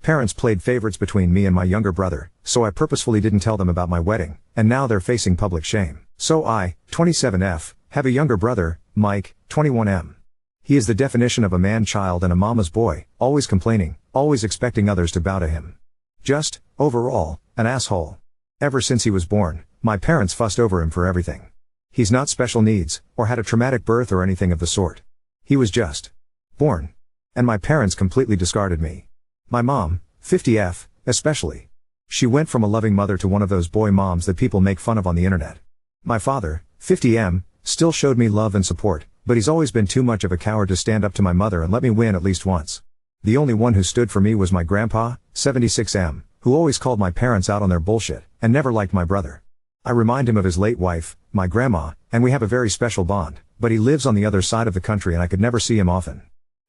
Parents played favorites between me and my younger brother, so I purposefully didn't tell them about my wedding, and now they're facing public shame. So I, 27F, have a younger brother, Mike, 21M. He is the definition of a man-child and a mama's boy, always complaining, always expecting others to bow to him. Just, overall, an asshole. Ever since he was born, my parents fussed over him for everything. He's not special needs, or had a traumatic birth or anything of the sort. He was just born. And my parents completely discarded me. My mom, 50F, especially. She went from a loving mother to one of those boy moms that people make fun of on the internet. My father, 50M, still showed me love and support, but he's always been too much of a coward to stand up to my mother and let me win at least once. The only one who stood for me was my grandpa, 76M, who always called my parents out on their bullshit, and never liked my brother. I remind him of his late wife, my grandma, and we have a very special bond, but he lives on the other side of the country and I could never see him often.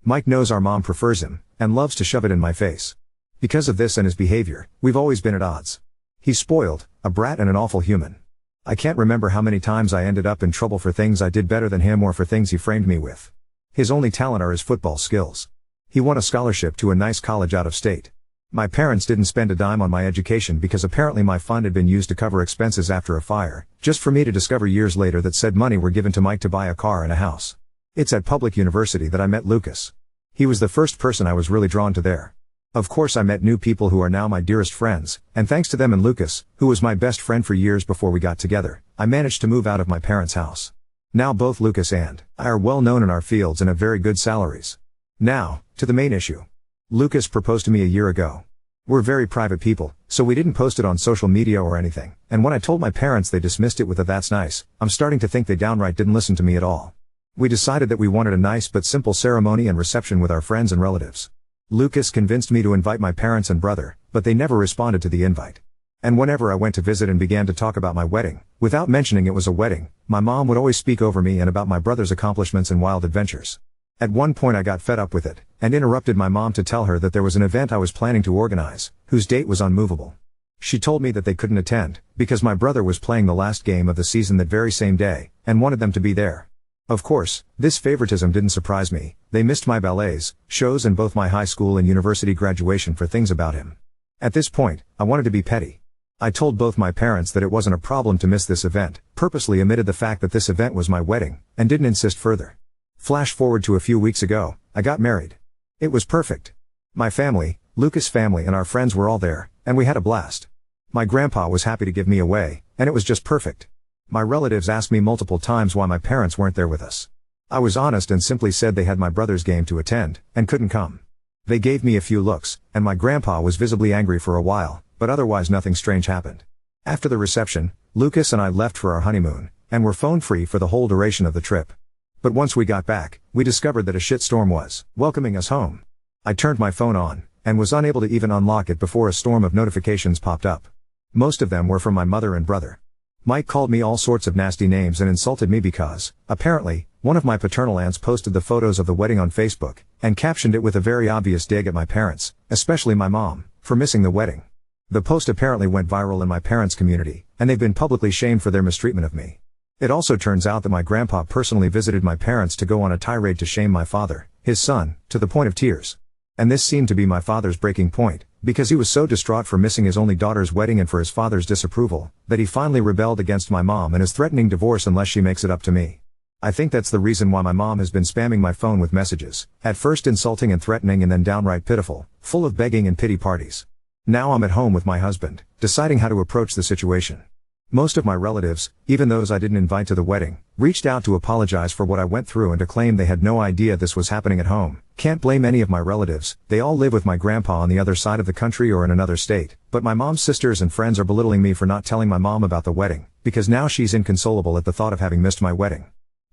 Mike knows our mom prefers him, and loves to shove it in my face. Because of this and his behavior, we've always been at odds. He's spoiled, a brat and an awful human. I can't remember how many times I ended up in trouble for things I did better than him or for things he framed me with. His only talent are his football skills. He won a scholarship to a nice college out of state. My parents didn't spend a dime on my education because apparently my fund had been used to cover expenses after a fire, just for me to discover years later that said money were given to Mike to buy a car and a house. It's at public university that I met Lucas. He was the first person I was really drawn to there. Of course I met new people who are now my dearest friends, and thanks to them and Lucas, who was my best friend for years before we got together, I managed to move out of my parents' house. Now both Lucas and I are well known in our fields and have very good salaries. Now, to the main issue. Lucas proposed to me a year ago. We're very private people, so we didn't post it on social media or anything, and when I told my parents they dismissed it with a "that's nice." I'm starting to think they downright didn't listen to me at all. We decided that we wanted a nice but simple ceremony and reception with our friends and relatives. Lucas convinced me to invite my parents and brother, but they never responded to the invite. And whenever I went to visit and began to talk about my wedding, without mentioning it was a wedding, my mom would always speak over me and about my brother's accomplishments and wild adventures. At one point I got fed up with it, and interrupted my mom to tell her that there was an event I was planning to organize, whose date was unmovable. She told me that they couldn't attend, because my brother was playing the last game of the season that very same day, and wanted them to be there. Of course, this favoritism didn't surprise me. They missed my ballets, shows and both my high school and university graduation for things about him. At this point, I wanted to be petty. I told both my parents that it wasn't a problem to miss this event, purposely omitted the fact that this event was my wedding, and didn't insist further. Flash forward to a few weeks ago, I got married. It was perfect. My family, Lucas' family and our friends were all there, and we had a blast. My grandpa was happy to give me away, and it was just perfect. My relatives asked me multiple times why my parents weren't there with us. I was honest and simply said they had my brother's game to attend, and couldn't come. They gave me a few looks, and my grandpa was visibly angry for a while, but otherwise nothing strange happened. After the reception, Lucas and I left for our honeymoon, and were phone-free for the whole duration of the trip. But once we got back, we discovered that a shitstorm was welcoming us home. I turned my phone on, and was unable to even unlock it before a storm of notifications popped up. Most of them were from my mother and brother. Mike called me all sorts of nasty names and insulted me because, apparently, one of my paternal aunts posted the photos of the wedding on Facebook, and captioned it with a very obvious dig at my parents, especially my mom, for missing the wedding. The post apparently went viral in my parents' community, and they've been publicly shamed for their mistreatment of me. It also turns out that my grandpa personally visited my parents to go on a tirade to shame my father, his son, to the point of tears. And this seemed to be my father's breaking point, because he was so distraught for missing his only daughter's wedding and for his father's disapproval, that he finally rebelled against my mom and is threatening divorce unless she makes it up to me. I think that's the reason why my mom has been spamming my phone with messages, at first insulting and threatening and then downright pitiful, full of begging and pity parties. Now I'm at home with my husband, deciding how to approach the situation. Most of my relatives, even those I didn't invite to the wedding, reached out to apologize for what I went through and to claim they had no idea this was happening at home. Can't blame any of my relatives, they all live with my grandpa on the other side of the country or in another state, but my mom's sisters and friends are belittling me for not telling my mom about the wedding, because now she's inconsolable at the thought of having missed my wedding.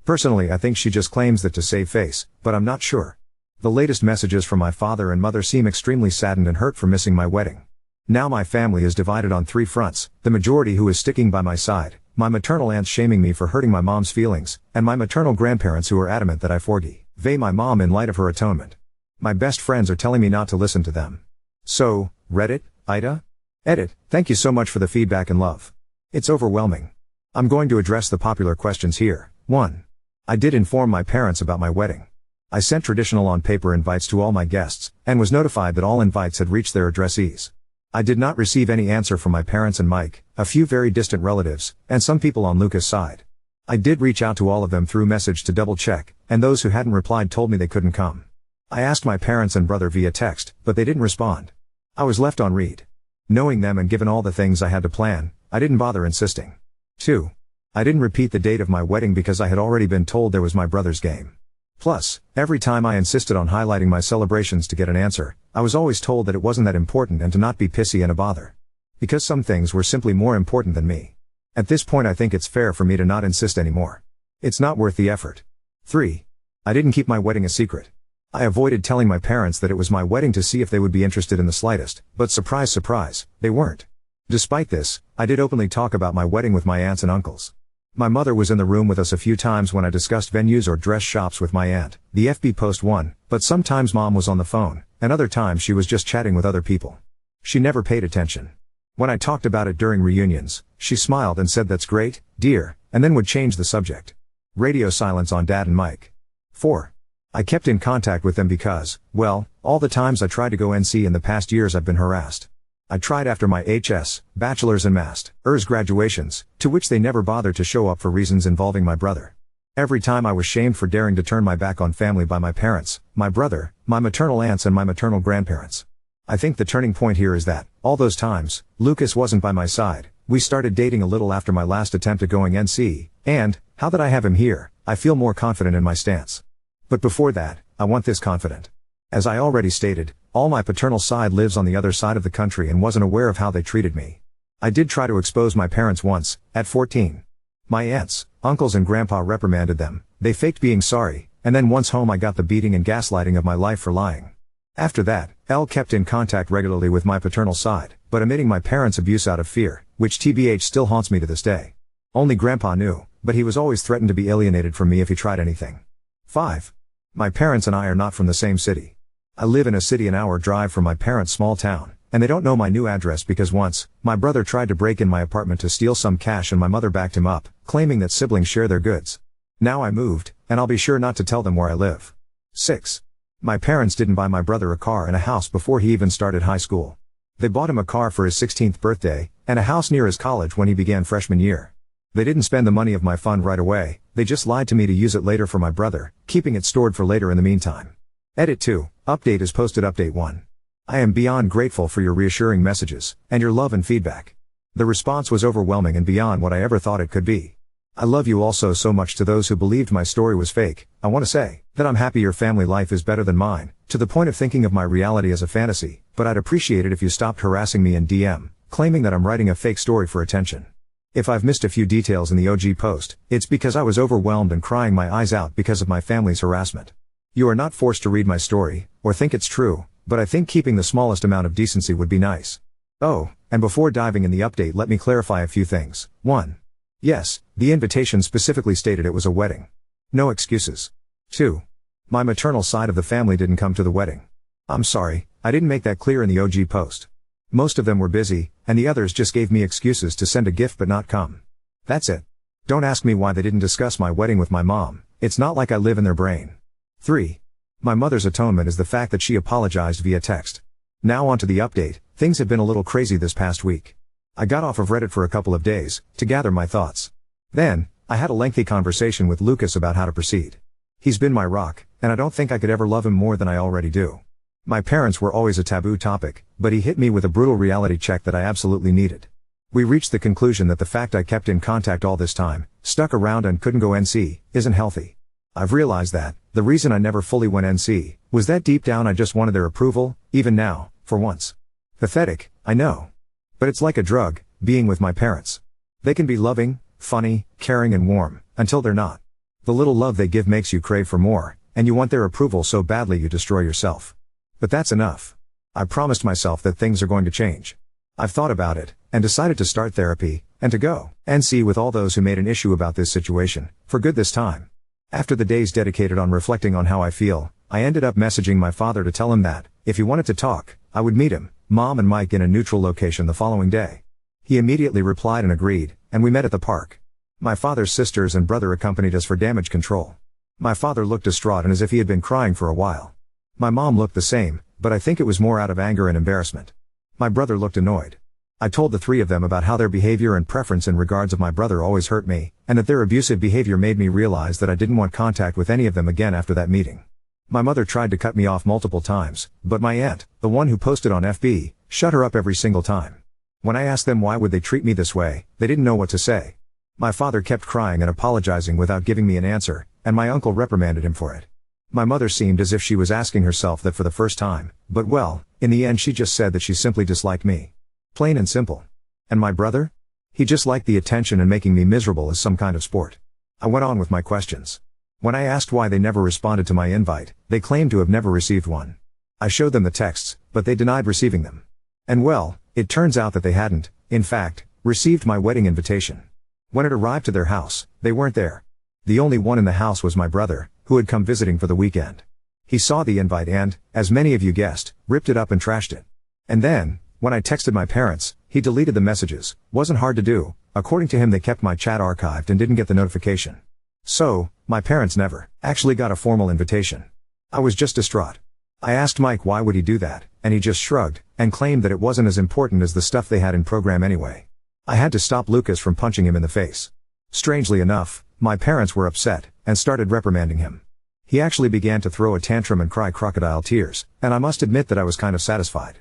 Personally, I think she just claims that to save face, but I'm not sure. The latest messages from my father and mother seem extremely saddened and hurt for missing my wedding. Now my family is divided on three fronts, the majority who is sticking by my side, my maternal aunts shaming me for hurting my mom's feelings, and my maternal grandparents who are adamant that I forgive my mom in light of her atonement. My best friends are telling me not to listen to them. So, Reddit, Ida? Edit, thank you so much for the feedback and love. It's overwhelming. I'm going to address the popular questions here. 1. I did inform my parents about my wedding. I sent traditional on-paper invites to all my guests, and was notified that all invites had reached their addressees. I did not receive any answer from my parents and Mike, a few very distant relatives, and some people on Lucas' side. I did reach out to all of them through message to double check, and those who hadn't replied told me they couldn't come. I asked my parents and brother via text, but they didn't respond. I was left on read. Knowing them and given all the things I had to plan, I didn't bother insisting. 2. I didn't repeat the date of my wedding because I had already been told there was my brother's game. Plus, every time I insisted on highlighting my celebrations to get an answer, I was always told that it wasn't that important and to not be pissy and a bother. Because some things were simply more important than me. At this point I think it's fair for me to not insist anymore. It's not worth the effort. 3. I didn't keep my wedding a secret. I avoided telling my parents that it was my wedding to see if they would be interested in the slightest, but surprise surprise, they weren't. Despite this, I did openly talk about my wedding with my aunts and uncles. My mother was in the room with us a few times when I discussed venues or dress shops with my aunt, the FB post one, but sometimes mom was on the phone, and other times she was just chatting with other people. She never paid attention. When I talked about it during reunions, she smiled and said that's great, dear, and then would change the subject. Radio silence on Dad and Mike. 4. I kept in contact with them because, well, all the times I tried to go NC in the past years I've been harassed. I tried after my HS, bachelor's and master's graduations, to which they never bothered to show up for reasons involving my brother. Every time I was shamed for daring to turn my back on family by my parents, my brother, my maternal aunts and my maternal grandparents. I think the turning point here is that, all those times, Lucas wasn't by my side. We started dating a little after my last attempt at going NC, and, how that I have him here, I feel more confident in my stance. But before that, I want this confident. As I already stated, all my paternal side lives on the other side of the country and wasn't aware of how they treated me. I did try to expose my parents once, at 14. My aunts, uncles and grandpa reprimanded them, they faked being sorry, and then once home I got the beating and gaslighting of my life for lying. After that, L kept in contact regularly with my paternal side, but omitting my parents' abuse out of fear, which TBH still haunts me to this day. Only grandpa knew, but he was always threatened to be alienated from me if he tried anything. 5. My parents and I are not from the same city. I live in a city an hour drive from my parents' small town, and they don't know my new address because once, my brother tried to break in my apartment to steal some cash and my mother backed him up, claiming that siblings share their goods. Now I moved, and I'll be sure not to tell them where I live. 6. My parents didn't buy my brother a car and a house before he even started high school. They bought him a car for his 16th birthday, and a house near his college when he began freshman year. They didn't spend the money of my fund right away, they just lied to me to use it later for my brother, keeping it stored for later in the meantime. Edit 2, update is posted update 1. I am beyond grateful for your reassuring messages, and your love and feedback. The response was overwhelming and beyond what I ever thought it could be. I love you also so much. To those who believed my story was fake, I want to say that I'm happy your family life is better than mine, to the point of thinking of my reality as a fantasy, but I'd appreciate it if you stopped harassing me in DM, claiming that I'm writing a fake story for attention. If I've missed a few details in the OG post, it's because I was overwhelmed and crying my eyes out because of my family's harassment. You are not forced to read my story, or think it's true, but I think keeping the smallest amount of decency would be nice. Oh, and before diving in the update, let me clarify a few things. 1. Yes, the invitation specifically stated it was a wedding. No excuses. 2. My maternal side of the family didn't come to the wedding. I'm sorry, I didn't make that clear in the OG post. Most of them were busy, and the others just gave me excuses to send a gift but not come. That's it. Don't ask me why they didn't discuss my wedding with my mom, it's not like I live in their brain. 3. My mother's atonement is the fact that she apologized via text. Now on to the update. Things have been a little crazy this past week. I got off of Reddit for a couple of days, to gather my thoughts. Then, I had a lengthy conversation with Lucas about how to proceed. He's been my rock, and I don't think I could ever love him more than I already do. My parents were always a taboo topic, but he hit me with a brutal reality check that I absolutely needed. We reached the conclusion that the fact I kept in contact all this time, stuck around and couldn't go NC, isn't healthy. I've realized that, the reason I never fully went NC, was that deep down I just wanted their approval, even now, for once. Pathetic, I know. But it's like a drug, being with my parents. They can be loving, funny, caring and warm, until they're not. The little love they give makes you crave for more, and you want their approval so badly you destroy yourself. But that's enough. I promised myself that things are going to change. I've thought about it, and decided to start therapy, and to go NC with all those who made an issue about this situation, for good this time. After the days dedicated on reflecting on how I feel, I ended up messaging my father to tell him that, if he wanted to talk, I would meet him, Mom and Mike in a neutral location the following day. He immediately replied and agreed, and we met at the park. My father's sisters and brother accompanied us for damage control. My father looked distraught and as if he had been crying for a while. My mom looked the same, but I think it was more out of anger and embarrassment. My brother looked annoyed. I told the three of them about how their behavior and preference in regards of my brother always hurt me, and that their abusive behavior made me realize that I didn't want contact with any of them again after that meeting. My mother tried to cut me off multiple times, but my aunt, the one who posted on FB, shut her up every single time. When I asked them why would they treat me this way, they didn't know what to say. My father kept crying and apologizing without giving me an answer, and my uncle reprimanded him for it. My mother seemed as if she was asking herself that for the first time, but well, in the end she just said that she simply disliked me. Plain and simple. And my brother? He just liked the attention and making me miserable as some kind of sport. I went on with my questions. When I asked why they never responded to my invite, they claimed to have never received one. I showed them the texts, but they denied receiving them. And well, it turns out that they hadn't, in fact, received my wedding invitation. When it arrived to their house, they weren't there. The only one in the house was my brother, who had come visiting for the weekend. He saw the invite and, as many of you guessed, ripped it up and trashed it. And then, when I texted my parents, he deleted the messages. Wasn't hard to do. According to him, they kept my chat archived and didn't get the notification. So, my parents never actually got a formal invitation. I was just distraught. I asked Mike why would he do that, and he just shrugged, and claimed that it wasn't as important as the stuff they had in program anyway. I had to stop Lucas from punching him in the face. Strangely enough, my parents were upset, and started reprimanding him. He actually began to throw a tantrum and cry crocodile tears, and I must admit that I was kind of satisfied.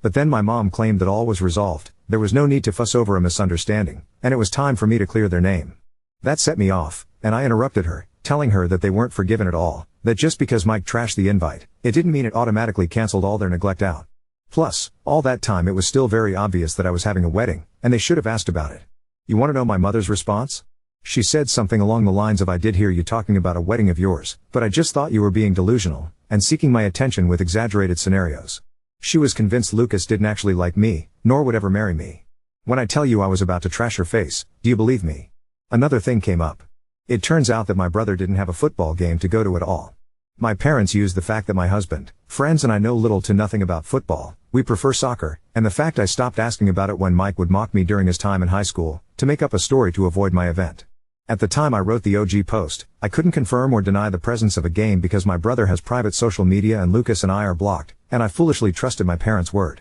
But then my mom claimed that all was resolved, there was no need to fuss over a misunderstanding, and it was time for me to clear their name. That set me off, and I interrupted her, telling her that they weren't forgiven at all, that just because Mike trashed the invite, it didn't mean it automatically canceled all their neglect out. Plus, all that time it was still very obvious that I was having a wedding, and they should have asked about it. You want to know my mother's response? She said something along the lines of I did hear you talking about a wedding of yours, but I just thought you were being delusional, and seeking my attention with exaggerated scenarios. She was convinced Lucas didn't actually like me, nor would ever marry me. When I tell you I was about to trash her face, do you believe me? Another thing came up. It turns out that my brother didn't have a football game to go to at all. My parents used the fact that my husband, friends and I know little to nothing about football, we prefer soccer, and the fact I stopped asking about it when Mike would mock me during his time in high school, to make up a story to avoid my event. At the time I wrote the OG post, I couldn't confirm or deny the presence of a game because my brother has private social media and Lucas and I are blocked, and I foolishly trusted my parents' word.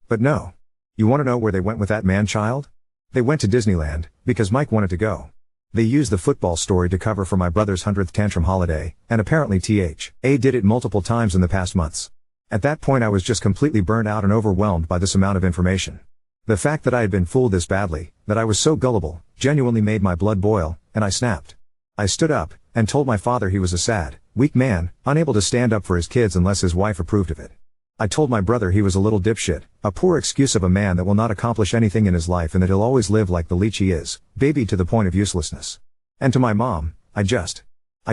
But no. You want to know where they went with that man-child? They went to Disneyland, because Mike wanted to go. They used the football story to cover for my brother's 100th tantrum holiday, and apparently THA did it multiple times in the past months. At that point I was just completely burnt out and overwhelmed by this amount of information. The fact that I had been fooled this badly, that I was so gullible, genuinely made my blood boil, and I snapped. I stood up, and told my father he was a sad, weak man, unable to stand up for his kids unless his wife approved of it. I told my brother he was a little dipshit, a poor excuse of a man that will not accomplish anything in his life and that he'll always live like the leech he is, baby to the point of uselessness. And to my mom, I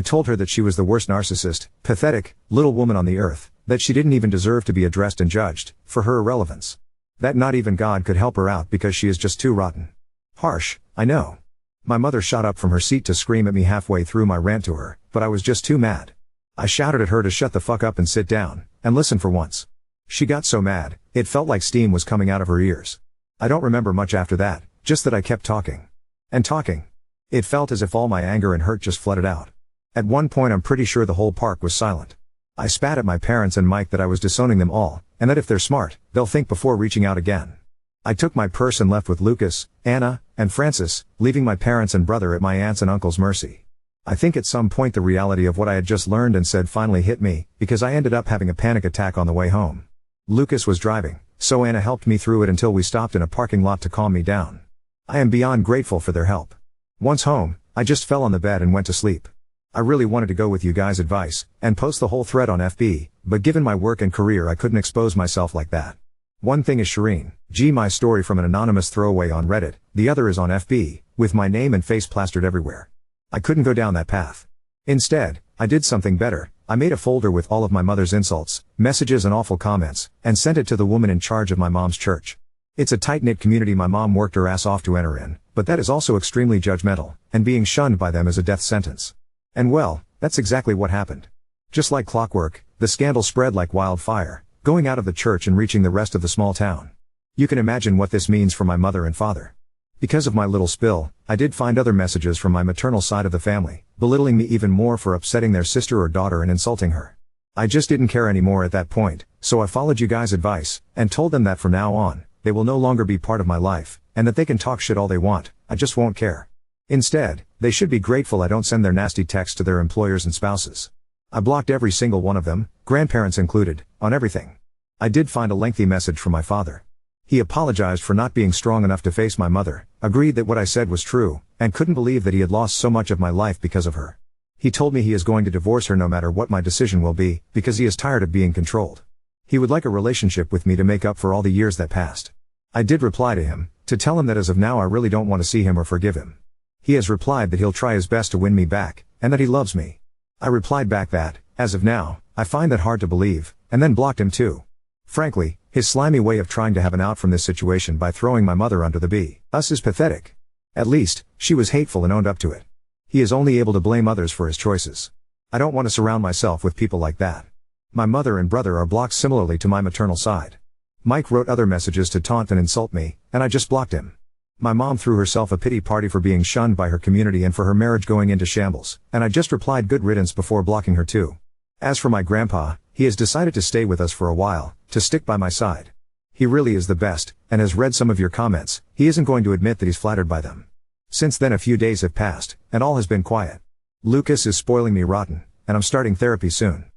told her that she was the worst narcissist, pathetic, little woman on the earth, that she didn't even deserve to be addressed and judged, for her irrelevance. That not even God could help her out because she is just too rotten. Harsh, I know. My mother shot up from her seat to scream at me halfway through my rant to her, but I was just too mad. I shouted at her to shut the fuck up and sit down, and listen for once. She got so mad, it felt like steam was coming out of her ears. I don't remember much after that, just that I kept talking. And talking. It felt as if all my anger and hurt just flooded out. At one point I'm pretty sure the whole park was silent. I spat at my parents and Mike that I was disowning them all, and that if they're smart, they'll think before reaching out again. I took my purse and left with Lucas, Anna, and Francis, leaving my parents and brother at my aunt's and uncle's mercy. I think at some point the reality of what I had just learned and said finally hit me, because I ended up having a panic attack on the way home. Lucas was driving, so Anna helped me through it until we stopped in a parking lot to calm me down. I am beyond grateful for their help. Once home, I just fell on the bed and went to sleep. I really wanted to go with you guys' advice, and post the whole thread on FB, but given my work and career I couldn't expose myself like that. One thing is Shireen, my story from an anonymous throwaway on Reddit, the other is on FB, with my name and face plastered everywhere. I couldn't go down that path. Instead, I did something better. I made a folder with all of my mother's insults, messages and awful comments, and sent it to the woman in charge of my mom's church. It's a tight-knit community my mom worked her ass off to enter in, but that is also extremely judgmental, and being shunned by them is a death sentence. And well, that's exactly what happened. Just like clockwork, the scandal spread like wildfire, going out of the church and reaching the rest of the small town. You can imagine what this means for my mother and father. Because of my little spill, I did find other messages from my maternal side of the family, belittling me even more for upsetting their sister or daughter and insulting her. I just didn't care anymore at that point, so I followed you guys' advice, and told them that from now on, they will no longer be part of my life, and that they can talk shit all they want, I just won't care. Instead, they should be grateful I don't send their nasty texts to their employers and spouses. I blocked every single one of them, grandparents included, on everything. I did find a lengthy message from my father. He apologized for not being strong enough to face my mother, agreed that what I said was true, and couldn't believe that he had lost so much of my life because of her. He told me he is going to divorce her no matter what my decision will be, because he is tired of being controlled. He would like a relationship with me to make up for all the years that passed. I did reply to him, to tell him that as of now I really don't want to see him or forgive him. He has replied that he'll try his best to win me back, and that he loves me. I replied back that, as of now, I find that hard to believe, and then blocked him too. Frankly, his slimy way of trying to have an out from this situation by throwing my mother under the bus is pathetic. At least, she was hateful and owned up to it. He is only able to blame others for his choices. I don't want to surround myself with people like that. My mother and brother are blocked similarly to my maternal side. Mike wrote other messages to taunt and insult me, and I just blocked him. My mom threw herself a pity party for being shunned by her community and for her marriage going into shambles, and I just replied good riddance before blocking her too. As for my grandpa, he has decided to stay with us for a while, to stick by my side. He really is the best, and has read some of your comments. He isn't going to admit that he's flattered by them. Since then a few days have passed, and all has been quiet. Lucas is spoiling me rotten, and I'm starting therapy soon.